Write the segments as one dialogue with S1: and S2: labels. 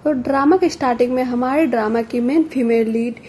S1: तो ड्रामा के स्टार्टिंग में हमारे ड्रामा की मेन फीमेल लीड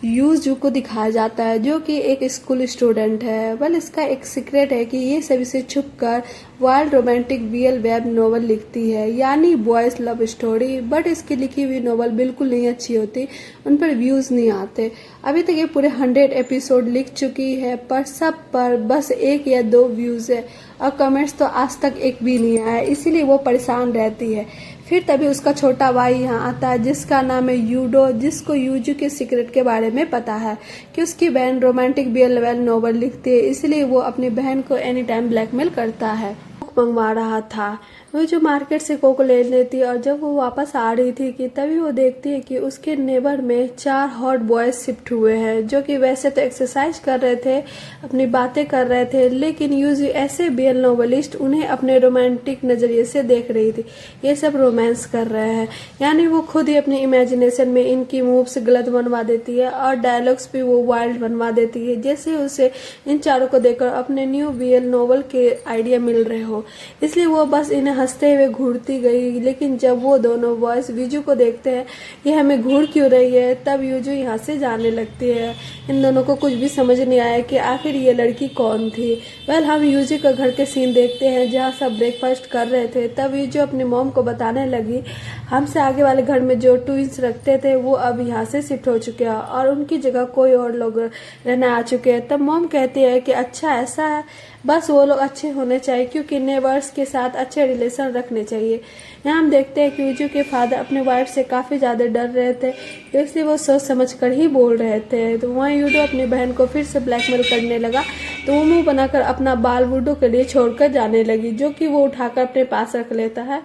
S1: यूजू को दिखाया जाता है, जो कि एक स्कूल स्टूडेंट है। वेल, इसका एक सीक्रेट है कि ये सभी से छुप कर wild romantic BL web novel लिखती है, यानी बॉयज लव स्टोरी। बट इसकी लिखी हुई नॉवल बिल्कुल नहीं अच्छी होती, उन पर व्यूज नहीं आते। अभी तक ये पूरे 100 एपिसोड लिख चुकी है, पर सब पर बस 1 या 2 व्यूज है और कमेंट्स तो आज तक एक भी नहीं आया, इसीलिए वो परेशान रहती है। फिर तभी उसका छोटा भाई यहाँ आता है, जिसका नाम है यूडो, जिसको यूजू के सीक्रेट के बारे में पता है कि उसकी बहन रोमांटिक बीएल नॉवल लिखती है, इसलिए वो अपनी बहन को एनी टाइम ब्लैकमेल करता है। मंगवा रहा था, वो जो मार्केट से कोक ले लेती है, और जब वो वापस आ रही थी कि तभी वो देखती है कि उसके नेबर में 4 हॉट बॉयज शिफ्ट हुए हैं, जो कि वैसे तो एक्सरसाइज कर रहे थे, अपनी बातें कर रहे थे, लेकिन यूजू ऐसे बीएल नॉवलिस्ट उन्हें अपने रोमांटिक नजरिए से देख रही थी। ये सब रोमांस कर रहे हैं, यानी वो खुद ही अपनी इमेजिनेशन में इनकी मूव्स गलत बनवा देती है और डायलॉग्स भी वो वाइल्ड बनवा देती है, जैसे उसे इन चारों को देखकर अपने न्यू बीएल नॉवल के आइडिया मिल रहे हो। इसलिए वो बस इन्हें हंसते हुए घूरती गई। लेकिन जब वो दोनों बॉयज यूजू को देखते हैं ये हमें घूर क्यों रही है, तब यूजू यहाँ से जाने लगती है। इन दोनों को कुछ भी समझ नहीं आया कि आखिर ये लड़की कौन थी। वेल, हम यूजू का घर के सीन देखते हैं, जहाँ सब ब्रेकफास्ट कर रहे थे। तब यूजू अपनी मॉम को बताने लगी, हमसे आगे वाले घर में जो ट्विंस रखते थे वो अब यहाँ से शिफ्ट हो चुके हैं और उनकी जगह कोई और लोग रहने आ चुके हैं। तब मॉम कहती है कि अच्छा ऐसा है, बस वो लोग अच्छे होने चाहिए, क्योंकि नेबर्स के साथ अच्छे रिलेशन रखने चाहिए। यहाँ हम देखते हैं कि यूजू के फादर अपने वाइफ से काफ़ी ज़्यादा डर रहे थे, इसलिए वो सोच समझ कर ही बोल रहे थे। तो वहाँ यूडो अपनी बहन को फिर से ब्लैकमेल करने लगा, तो वो मुंह बनाकर अपना बाल वुडो के लिए छोड़कर जाने लगी, जो कि वो उठाकर अपने पास रख लेता है।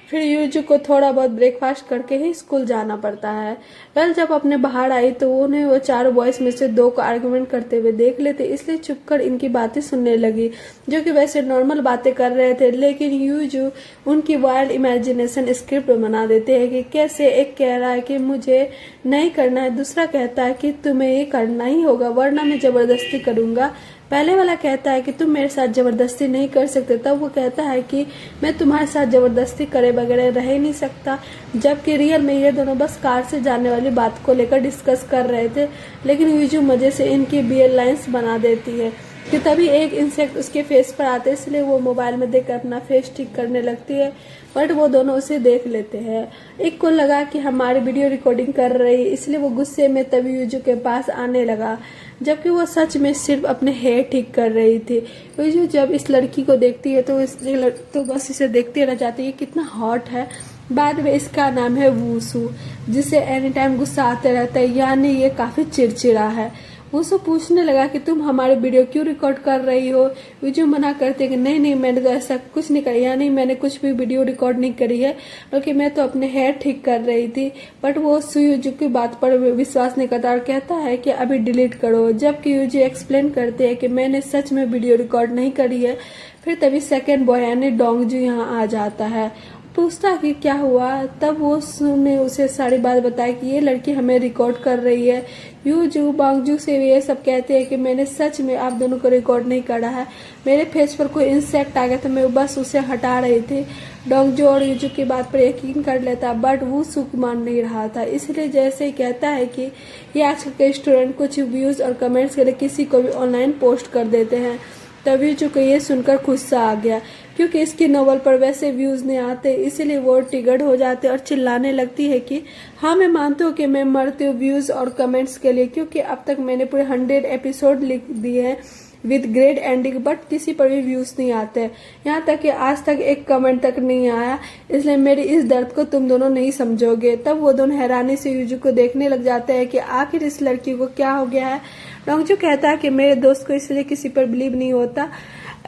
S1: फिर यूजू को थोड़ा बहुत ब्रेकफास्ट करके ही स्कूल जाना पड़ता है। वेल, जब अपने बाहर आई तो उन्हें वो 4 बॉयज में से 2 को आर्गुमेंट करते हुए देख लेते, इसलिए चुपकर इनकी बातें सुनने लगी, जो कि वैसे नॉर्मल बातें कर रहे थे। लेकिन यूजू उनकी वाइल्ड इमेजिनेशन स्क्रिप्ट बना देते हैं कि कैसे एक कह रहा है कि मुझे नहीं करना है, दूसरा कहता है कि तुम्हें ये करना ही होगा वरना मैं जबरदस्ती करूंगा। पहले वाला कहता है कि तुम मेरे साथ जबरदस्ती नहीं कर सकते, तब वो कहता है कि मैं तुम्हारे साथ जबरदस्ती करे बगैर रह ही नहीं सकता। जबकि रियल में ये दोनों बस कार से जाने वाली बात को लेकर डिस्कस कर रहे थे, लेकिन यूजू मजे से इनकी बीएल लाइंस बना देती है कि तभी एक इंसेक्ट उसके फेस पर आते, इसलिए वो मोबाइल में देखकर अपना फेस ठीक करने लगती है। बट वो दोनों उसे देख लेते हैं। एक को लगा कि हमारी वीडियो रिकॉर्डिंग कर रही है, इसलिए वो गुस्से में तभी यूजू के पास आने लगा, जबकि वो सच में सिर्फ अपने हेयर ठीक कर रही थी। यूजू जब इस लड़की को देखती है तो बस इसे देखते रह जाती है, कितना हॉट है। बाद में इसका नाम है वूसू, जिसे एनी टाइम गुस्सा आते रहता है, यानी ये काफी चिड़चिड़ा है। वूसू पूछने लगा कि तुम हमारे वीडियो क्यों रिकॉर्ड कर रही हो। यूजू मना करते कि नहीं मैंने तो ऐसा कुछ नहीं करा, यानी मैंने कुछ भी वीडियो रिकॉर्ड नहीं करी है, बल्कि मैं तो अपने हेयर ठीक कर रही थी। बट वो यूजू की बात पर विश्वास नहीं करता और कहता है कि अभी डिलीट करो, जबकि यूजू एक्सप्लेन करते हैं कि मैंने सच में वीडियो रिकॉर्ड नहीं करी है। फिर तभी सेकेंड बॉय यानी डोंगजू यहाँ आ जाता है, पूछता कि क्या हुआ। तब वो ने उसे सारी बात बताई कि ये लड़की हमें रिकॉर्ड कर रही है। यूजू बांगजू से ये सब कहते हैं कि मैंने सच में आप दोनों को रिकॉर्ड नहीं करा है, मेरे फेस पर कोई इंसेक्ट आ गया तो मैं बस उसे हटा रही थी। डोंगजू और यूजू की बात पर यकीन कर लेता, बट वो सुख मान नहीं रहा था, इसलिए जैसे ही कहता है कि ये आजकल के स्टूडेंट कुछ व्यूज और कमेंट्स के लिए किसी को भी ऑनलाइन पोस्ट कर देते हैं। तभी यूजू को ये सुनकर गुस्सा आ गया, क्योंकि इसकी नॉवल पर वैसे व्यूज नहीं आते, इसीलिए वो टिगड़ हो जाते और चिल्लाने लगती है कि हाँ मैं मानती हूँ कि मैं मरती हूँ व्यूज और कमेंट्स के लिए, क्योंकि अब तक मैंने पूरे 100 एपिसोड लिख दिए हैं विद ग्रेट एंडिंग, बट किसी पर भी व्यूज नहीं आते। यहाँ तक कि आज तक एक कमेंट तक नहीं आया, इसलिए मेरी इस दर्द को तुम दोनों नहीं समझोगे। तब वो दोनों हैरानी से यूजू को देखने लग जाते हैं कि आखिर इस लड़की को क्या हो गया है। डोंगजू कहता है कि मेरे दोस्त को इसलिए किसी पर बिलीव नहीं होता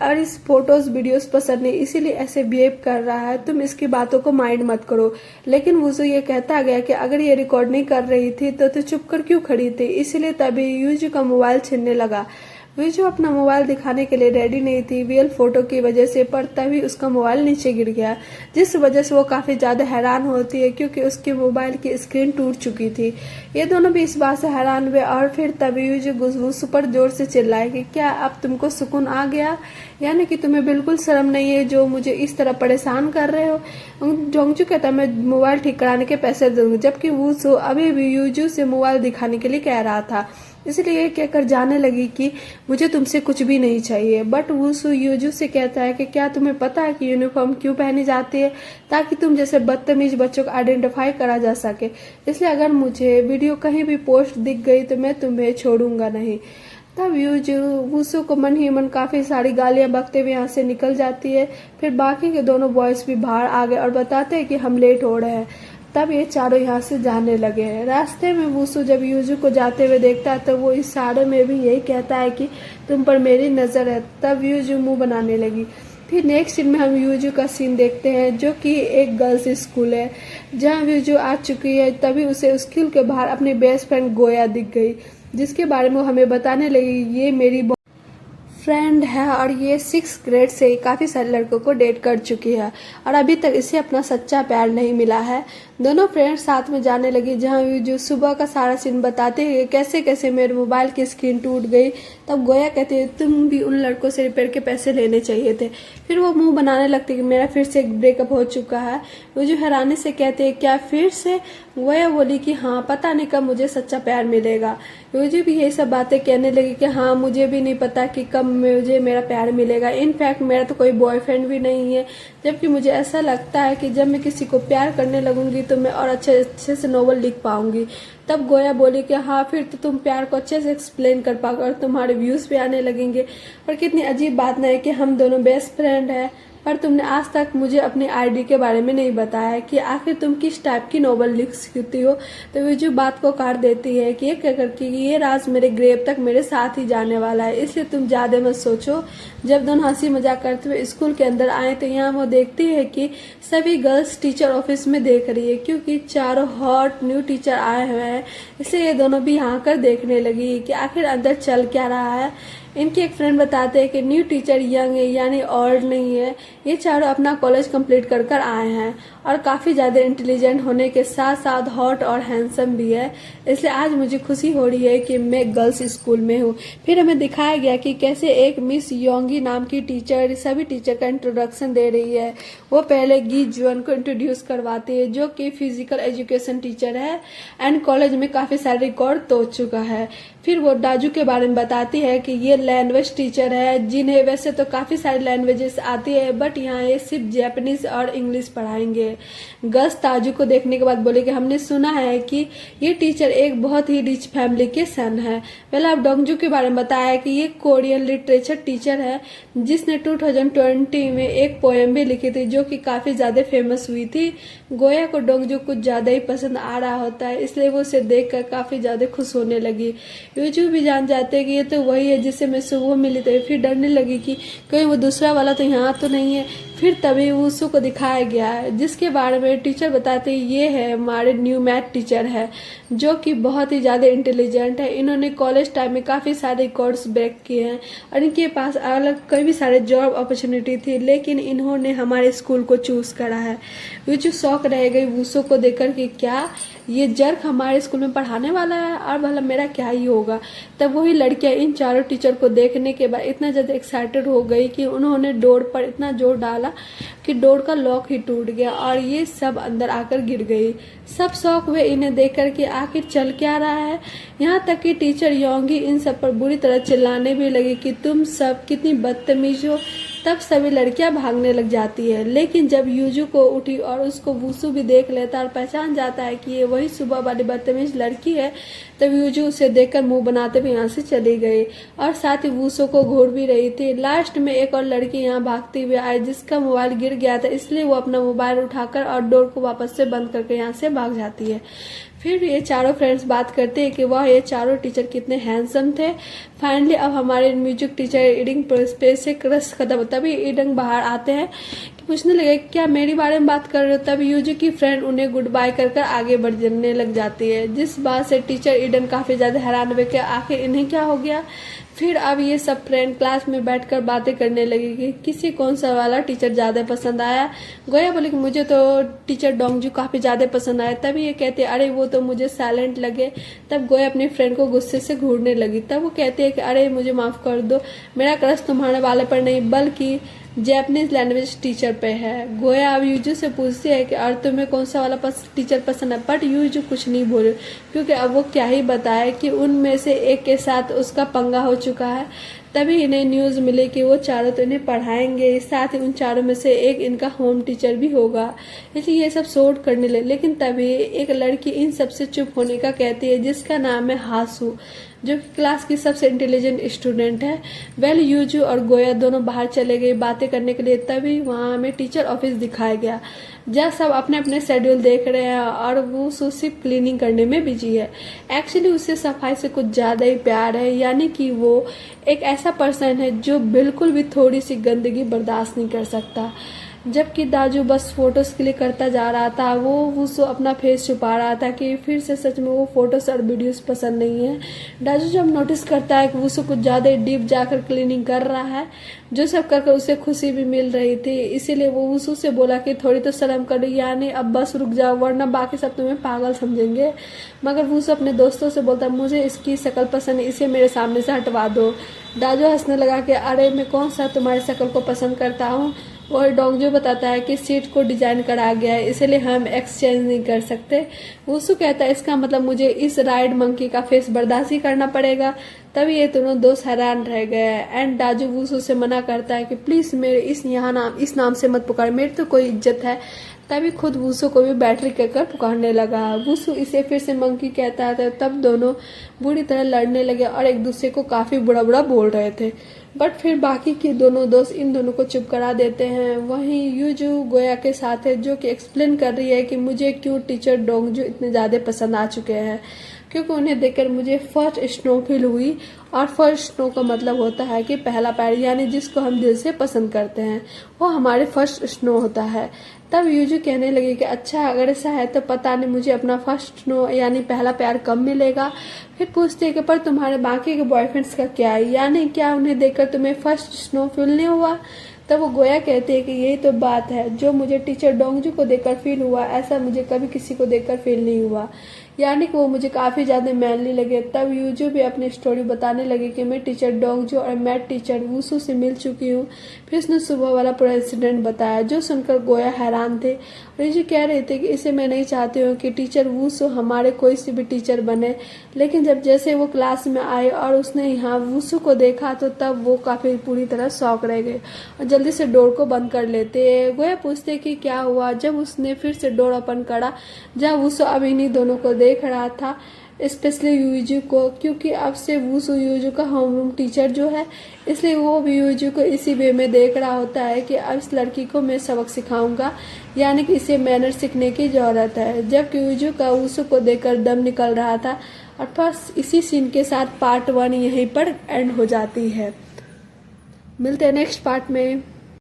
S1: और इस फोटोज वीडियोस पसंद नहीं, इसीलिए ऐसे बिहेव कर रहा है, तुम इसकी बातों को माइंड मत करो। लेकिन वुजू ये कहता गया कि अगर ये रिकॉर्ड नहीं कर रही थी तो चुप कर क्यों खड़ी थी, इसीलिए तभी यूजू का मोबाइल छीनने लगा। वही जो अपना मोबाइल दिखाने के लिए रेडी नहीं थी रियल फोटो की वजह से, पर तभी उसका मोबाइल नीचे गिर गया, जिस वजह से वो काफी ज्यादा हैरान होती है क्योंकि उसके मोबाइल की स्क्रीन टूट चुकी थी। ये दोनों भी इस बात से हैरान हुए और फिर तभी जो गुसगुस सुपर जोर से चिल्लाए कि क्या अब तुमको सुकून आ गया, यानी कि तुम्हें बिल्कुल शर्म नहीं है जो मुझे इस तरह परेशान कर रहे हो। डोंगजू कहता मैं मोबाइल ठीक कराने के पैसे दूंगी, जबकि वूसू अभी भी यूजू से मोबाइल दिखाने के लिए कह रहा था। इसलिए ये कहकर जाने लगी कि मुझे तुमसे कुछ भी नहीं चाहिए। बट वूसू यूजू से कहता है कि क्या तुम्हें पता है कि यूनिफॉर्म क्यों पहनी जाती है, ताकि तुम जैसे बदतमीज बच्चों को आइडेंटिफाई करा जा सके। इसलिए अगर मुझे वीडियो कहीं भी पोस्ट दिख गई तो मैं तुम्हें छोड़ूंगा नहीं। तब यूजू वूसू को मन ही मन काफी सारी गालियां बकते हुए यहाँ से निकल जाती है। फिर बाकी के दोनों बॉयज भी बाहर आ गए और बताते हैं कि हम लेट हो रहे हैं। तब ये चारों यहाँ से जाने लगे हैं। रास्ते में वूसू जब यूजू को जाते हुए देखता है तो वो इशारे में भी यही कहता है कि तुम पर मेरी नजर है। तब यूजू मुंह बनाने लगी। फिर नेक्स्ट सीन में हम यूजू का सीन देखते हैं जो कि एक गर्ल्स स्कूल है जहाँ यूजू आ चुकी है। तभी उसे स्कूल के बाहर अपनी बेस्ट फ्रेंड गोया दिख गई, जिसके बारे में वो हमें बताने लगी ये मेरी फ्रेंड है और ये 6th ग्रेड से ही काफ़ी सारे लड़कों को डेट कर चुकी है और अभी तक इसे अपना सच्चा प्यार नहीं मिला है। दोनों फ्रेंड्स साथ में जाने लगी, जहाँ यूजू सुबह का सारा सीन बताते हैं कैसे कैसे मेरे मोबाइल की स्क्रीन टूट गई। तब गोया कहती है तुम भी उन लड़कों से रिपेयर के पैसे लेने चाहिए थे। फिर वो मुंह बनाने लगती कि मेरा फिर से एक ब्रेकअप हो चुका है। यूजू हैरानी से कहते हैं क्या फिर से? गोया बोली कि हाँ, पता नहीं कब मुझे सच्चा प्यार मिलेगा। यूजू भी यही सब बातें कहने लगी कि हाँ, मुझे भी नहीं पता कि कब मुझे मेरा प्यार मिलेगा। इनफैक्ट मेरा तो कोई बॉयफ्रेंड भी नहीं है, जबकि मुझे ऐसा लगता है कि जब मैं किसी को प्यार करने लगूंगी तो मैं और अच्छे से नोवेल लिख पाऊंगी। तब गोया बोली कि हाँ, फिर तो तुम प्यार को अच्छे से एक्सप्लेन कर पाओगे और तुम्हारे व्यूज भी आने लगेंगे। और कितनी अजीब बात नहीं है कि हम दोनों बेस्ट फ्रेंड हैं, पर तुमने आज तक मुझे अपनी आईडी के बारे में नहीं बताया कि आखिर तुम किस टाइप की नोवेल लिख सकती हो। तो वे जो बात को काट देती है कि ये कहकर कि ये राज मेरे ग्रेव तक मेरे साथ ही जाने वाला है, इसलिए तुम ज्यादा मत सोचो। जब दोनों हंसी मजाक करते हुए स्कूल के अंदर आए तो यहाँ वो देखती है कि सभी गर्ल्स टीचर ऑफिस में देख रही है क्योंकि चारों हॉट न्यू टीचर आए हुए हैं। इसलिए ये दोनों भी यहाँ कर देखने लगी कि आखिर अंदर चल क्या रहा है। इनके एक फ्रेंड बताते हैं कि न्यू टीचर यंग है यानी ओल्ड नहीं है। ये चारों अपना कॉलेज कंप्लीट कर आए हैं और काफी ज्यादा इंटेलिजेंट होने के साथ साथ हॉट और हैंडसम भी है। इसलिए आज मुझे खुशी हो रही है कि मैं गर्ल्स स्कूल में हूँ। फिर हमें दिखाया गया कि कैसे एक मिस योंगी नाम की टीचर सभी टीचर का इंट्रोडक्शन दे रही है। वो पहले गी जुअन को इंट्रोड्यूस करवाती है जो कि फिजिकल एजुकेशन टीचर है एंड कॉलेज में काफी सारे रिकॉर्ड तोड़ चुका है। फिर वो डाजू के बारे में बताती है कि ये लैंग्वेज टीचर है जिन्हें वैसे तो काफी सारी लैंग्वेजेस आती है, बट यहाँ ये सिर्फ जैपनीज और इंग्लिश पढ़ाएंगे। गस ताजू को देखने के बाद बोले कि हमने सुना है कि ये टीचर एक बहुत ही रिच फैमिली के सन है। पहले आप डोंगजू के बारे में बताया कि ये कोरियन लिटरेचर टीचर है जिसने 2020 में एक पोएम भी लिखी थी जो कि काफी ज्यादा फेमस हुई थी। गोया को डोंगजू कुछ ज्यादा ही पसंद आ रहा होता है, इसलिए वो उसे देखकर काफी ज्यादा खुश होने लगी। यूजू भी जान जाते हैं कि ये तो वही है जिससे मैं सुबह मिली थी। फिर डरने लगी कि कहीं वो दूसरा वाला तो यहाँ तो नहीं है। फिर तभी वूसू को दिखाया गया है जिसके बारे में टीचर बताते हैं ये है हमारे न्यू मैथ टीचर है जो कि बहुत ही ज्यादा इंटेलिजेंट है। इन्होंने कॉलेज टाइम में काफी सारे कोर्स ब्रेक किए हैं और इनके पास अलग कई सारे जॉब अपॉर्चुनिटी थी, लेकिन इन्होंने हमारे स्कूल को चूज करा है। यूजू शौक रह गई वूसू को देखकर कि क्या ये जर्क हमारे स्कूल में पढ़ाने वाला है और भला मेरा क्या ही होगा। तब वही लड़कियां इन चारों टीचर को देखने के बाद इतना ज्यादा एक्साइटेड हो गई कि उन्होंने डोर पर इतना जोर डाला कि डोर का लॉक ही टूट गया और ये सब अंदर आकर गिर गई। सब शौक हुए इन्हें देखकर कि आखिर चल क्या रहा है। यहाँ तक कि टीचर योंगी इन सब पर बुरी तरह चिल्लाने भी लगी कि तुम सब कितनी बदतमीज हो। तब सभी लड़कियां भागने लग जाती है, लेकिन जब यूजू को उठी और उसको वूसू भी देख लेता और पहचान जाता है कि ये वही सुबह वाली बदतमीज लड़की है, तब यूजू उसे देखकर मुंह बनाते हुए यहाँ से चली गई और साथ ही वूसू को घूर भी रही थी। लास्ट में एक और लड़की यहाँ भागती हुई आई जिसका मोबाइल गिर गया था, इसलिए वो अपना मोबाइल उठाकर और डोर को वापस से बंद करके यहाँ से भाग जाती है। फिर ये चारों फ्रेंड्स बात करते हैं कि वह ये चारों टीचर कितने हैंडसम थे। फाइनली अब हमारे म्यूजिक टीचर ईडिंग स्पेस से क्रश खत्म। तभी ईडिंग बाहर आते हैं कि पूछने लगे क्या मेरी बारे में बात कर रहे हो। तब यूजू की फ्रेंड उन्हें गुड बाय कर आगे बढ़ने लग जाती है, जिस बात से टीचर ईडन काफी ज्यादा हैरान हुए कि आखिर इन्हें क्या हो गया। फिर अब ये सब फ्रेंड क्लास में बैठकर बातें करने लगी कि किसी कौन सा वाला टीचर ज़्यादा पसंद आया। गोया बोली कि मुझे तो टीचर डोंगजू काफ़ी ज़्यादा पसंद आया। तभी ये कहते अरे वो तो मुझे साइलेंट लगे। तब गोया अपनी फ्रेंड को गुस्से से घूरने लगी। तब वो कहती है कि अरे मुझे माफ़ कर दो, मेरा क्रश तुम्हारे वाले पर नहीं बल्कि जैपनीज लैंग्वेज टीचर पे है। गोया अब यूजू से पूछती है कि और तुम्हें कौन सा वाला टीचर पसंद है, बट यूजू कुछ नहीं बोले क्योंकि अब वो क्या ही बताए कि उनमें से एक के साथ उसका पंगा हो चुका है। तभी इन्हें न्यूज़ मिले कि वो चारों तो इन्हें पढ़ाएंगे, साथ ही उन चारों में से एक इनका होम टीचर भी होगा। इसलिए ये सब सॉर्ट करने लगे। लेकिन तभी एक लड़की इन सबसे चुप होने का कहती है जिसका नाम है हासू, जो कि क्लास की सबसे इंटेलिजेंट स्टूडेंट है। वेल यूजू और गोया दोनों बाहर चले गए बातें करने के लिए। तभी वहाँ हमें टीचर ऑफिस दिखाया गया जहाँ सब अपने अपने शेड्यूल देख रहे हैं और वो सिर्फ क्लीनिंग करने में बिजी है। एक्चुअली उसे सफाई से कुछ ज़्यादा ही प्यार है, यानी कि वो एक ऐसा पर्सन है जो बिल्कुल भी थोड़ी सी गंदगी बर्दाश्त नहीं कर सकता। जबकि दाजू बस फोटोज क्लिक करता जा रहा था, वो उसको अपना फेस छुपा रहा था कि फिर से सच में वो फोटोज और वीडियोस पसंद नहीं है। दाजू जब नोटिस करता है कि वो कुछ ज़्यादा डीप जाकर क्लीनिंग कर रहा है, जो सब करके उसे खुशी भी मिल रही थी, इसीलिए वो वुसू से बोला कि थोड़ी तो शर्म कर, यानी अब बस रुक जाओ वरना बाकी सब तुम्हें पागल समझेंगे। मगर वुसू अपने दोस्तों से बोलता मुझे इसकी शक्ल पसंद है, इसे मेरे सामने से हटवा दो। दाजू हंसने लगा कि अरे मैं कौन सा तुम्हारी शक्ल को पसंद करता हूँ। और डोंगजू बताता है कि सीट को डिजाइन करा गया है इसलिए हम एक्सचेंज नहीं कर सकते। वुसू कहता है इसका मतलब मुझे इस राइड मंकी का फेस बर्दाश्त ही करना पड़ेगा। तभी ये दोनों दोस्त हैरान रह गए एंड दाजू वुसू से मना करता है कि प्लीज मेरे इस नाम से मत पुकार, मेरी तो कोई इज्जत है। तभी खुद वुसू को भी बैटरी कहकर पुकारने लगा। वुसू इसे फिर से मंकी कहता है। तब दोनों बुरी तरह लड़ने लगे और एक दूसरे को काफी बुरा बुरा बोल रहे थे, बट फिर बाकी के दोनों दोस्त इन दोनों को चुप करा देते हैं। वहीं यूजू गोया के साथ है जो कि एक्सप्लेन कर रही है कि मुझे क्यों टीचर डोंगजू इतने ज़्यादा पसंद आ चुके हैं, क्योंकि उन्हें देखकर मुझे फर्स्ट स्नो फील हुई। और फर्स्ट स्नो का मतलब होता है कि पहला प्यार, यानी जिसको हम दिल से पसंद करते हैं वो हमारे फर्स्ट स्नो होता है। तब यूजू कहने लगी कि अच्छा अगर ऐसा है तो पता नहीं मुझे अपना फर्स्ट स्नो यानी पहला प्यार कब मिलेगा। फिर पूछते हैं कि पर तुम्हारे बाकी के बॉयफ्रेंड्स का क्या है, यानी क्या उन्हें देखकर तुम्हें फर्स्ट स्नो फील नहीं हुआ। तब वो गोया कहती है कि यही तो बात है, जो मुझे टीचर डोंगजू को देखकर फील हुआ ऐसा मुझे कभी किसी को देखकर फील नहीं हुआ, यानी कि वो मुझे काफ़ी ज़्यादा मैनली लगे। तब यूजू भी अपनी स्टोरी बताने लगे कि मैं टीचर डोंगजू और मैथ टीचर वुसू से मिल चुकी हूँ। फिर उसने सुबह वाला पूरा इंसिडेंट बताया, जो सुनकर गोया हैरान थे। और यूजू कह रहे थे कि इसे मैं नहीं चाहती हूँ कि टीचर वुसू हमारे कोई सी भी टीचर बने। लेकिन जब जैसे वो क्लास में आए और उसने यहाँ वुसू को देखा तो तब वो काफ़ी पूरी तरह शॉक रह गए और जल्दी से डोर को बंद कर लेते। गोया पूछते कि क्या हुआ। जब उसने फिर से डोर ओपन करा जहाँ वुसू अब इन्हीं दोनों को देख रहा था, स्पेशली यूजू को, क्योंकि अब से वुसू यूजू का होमरूम टीचर जो है, इसलिए वो भी यूजू को इसी वे में देख रहा होता है कि अब इस लड़की को मैं सबक सिखाऊंगा, यानी कि इसे मैनर सीखने की जरूरत है। जबकि यूजू का वुसू को देखकर दम निकल रहा था। और बस इसी सीन के साथ पार्ट 1 यहीं पर एंड हो जाती है। मिलते हैं नेक्स्ट पार्ट में।